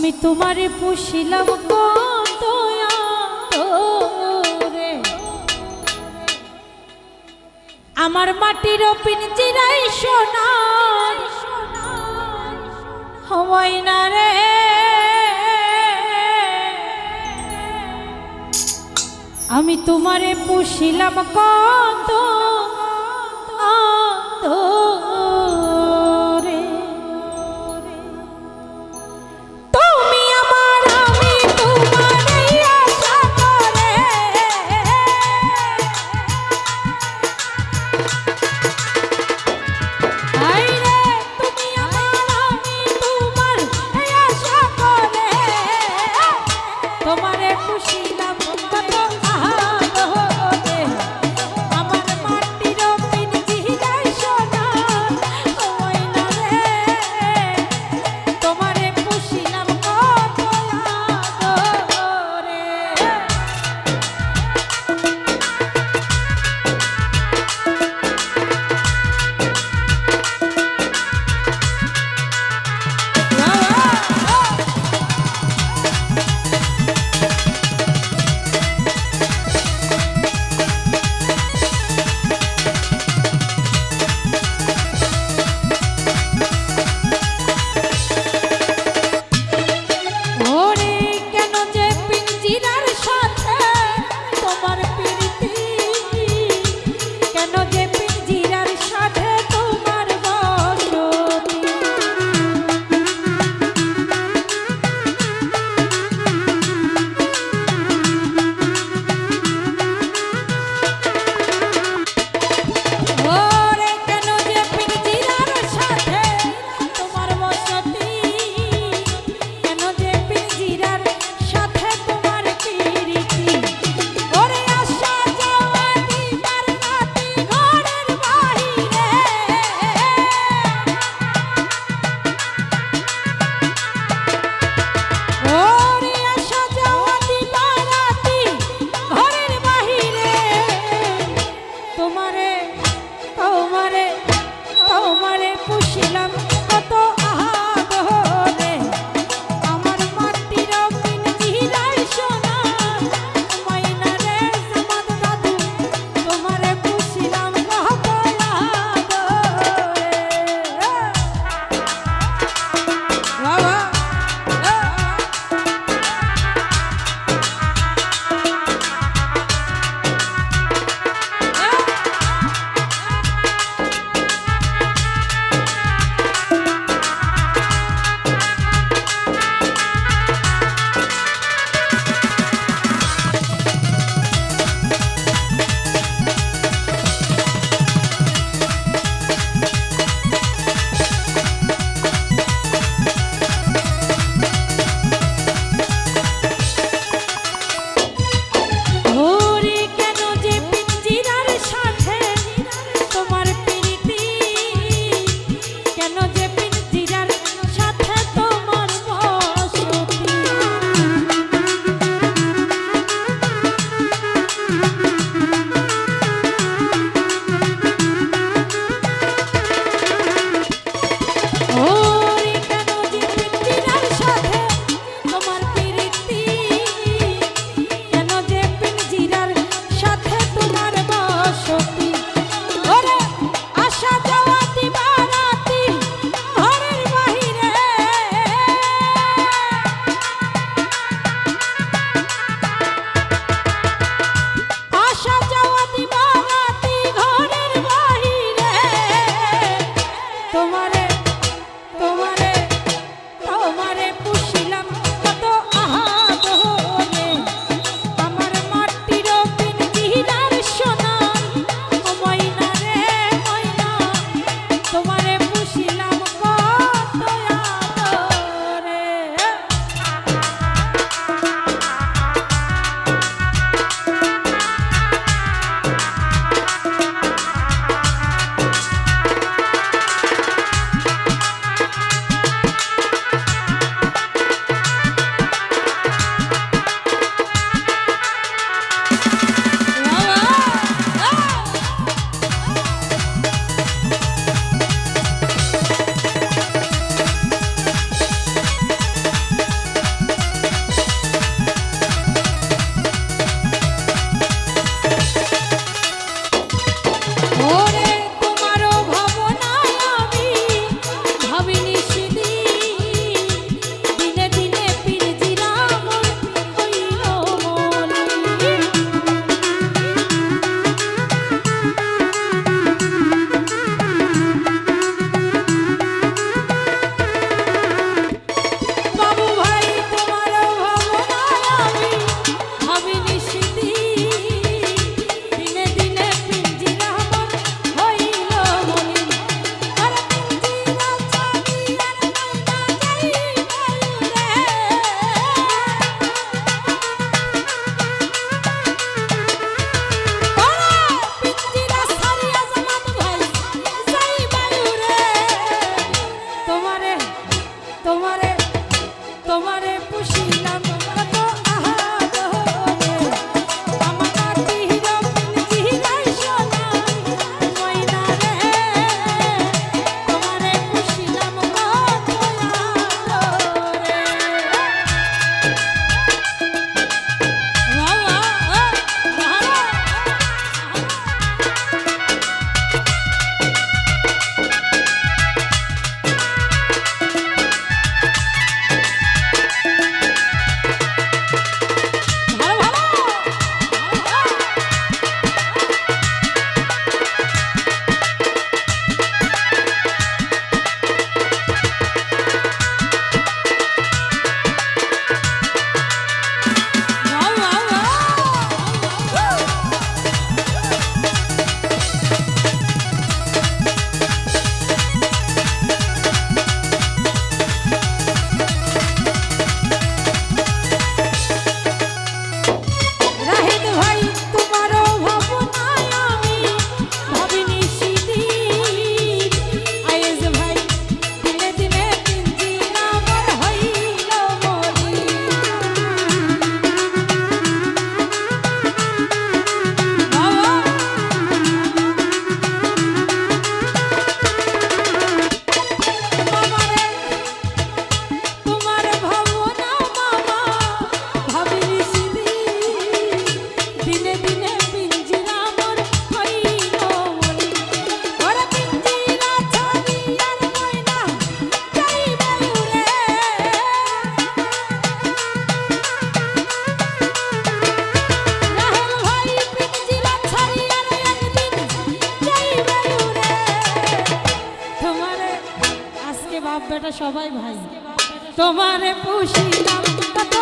আমি তোমারে পুষিলাম কত আদরে, আমার মাটির পিঞ্জিরাই সোনা হয় না রে। আমি তোমারে পুষিলাম কত আদরে, তুমি আমার আমি তোমারই আশা করে, আইরে তুমি আমার আমি তোমার আশা করে, তোমারে পুষিলাম কত আদরে, আমার মাটির পিঞ্জিরাই সোনা হয় না রে। তোমারে পুষিলাম কত আদরে। ওরে কেন যে পিঞ্জিরার সাথে তোমার প্রীতি, কেন যে পিঞ্জিরার সাথে তোমার বসতি, ওরে কেন যে পিঞ্জিরার সাথে তোমার বসতি, কেন যে পিঞ্জিরার সাথে তোমার প্রীতি, ওরে আশা যাওয়া দিবার রাতি ঘরের বাহিরে, ওরে আশা যাওয়া দিবার রাতি ঘরের বাহিরে, তোমারে তোমারে তোমারে পুষিলাম কত আদরে, আমার মাটির পিঞ্জিরাই সোনা হয় না রে। জামাত দাদু তোমারে পুষিলাম কত আদরে। বাবা ওরে তোমারও ভাবনায় আমি ভাবিনি সেদিন দিনে দিনে পিরজিরাম হইল মলিন বাবু ভাই তোমারও ভাবনায় আমি ভাবিনি সেদিন দিনে দিনে পিরজিরাম হইল মলিন আরে পিরজিরা চাবি আর ময়না পিরজিরা সারিয়া জামাত ভাই যাই বায়ুরে তোমারে তোমারে তোমারে পুষিলাম কত আহাদরে আমার মাটির পিঞ্জিরায় সোনা ময়না রে তোমারে পুষিলাম কত আদরে বাবা ভালো ভালো রাহিত ভাই তোমারও ভাবনায় আমি ভাবিনি সেদিন আয়েজ ভাই দিনে দিনে পিঞ্জিরাম হইল মলিন বাবা মামারে তোমার ভাবনা মামা ভাবিনি সেদিন দিনে দিনে পিঞ্জিরাম হইল মলিন ওরে পিঞ্জিরা ছাড়ি আর ময়না যাই বায়ুরে রাহেল ভাই পিঞ্জিরা ছাড়ি আর একদিন যাই বায়ুরে তোমারে আজকে বাপ বেটা সবাই ভাই তোমারে পুষিলাম কত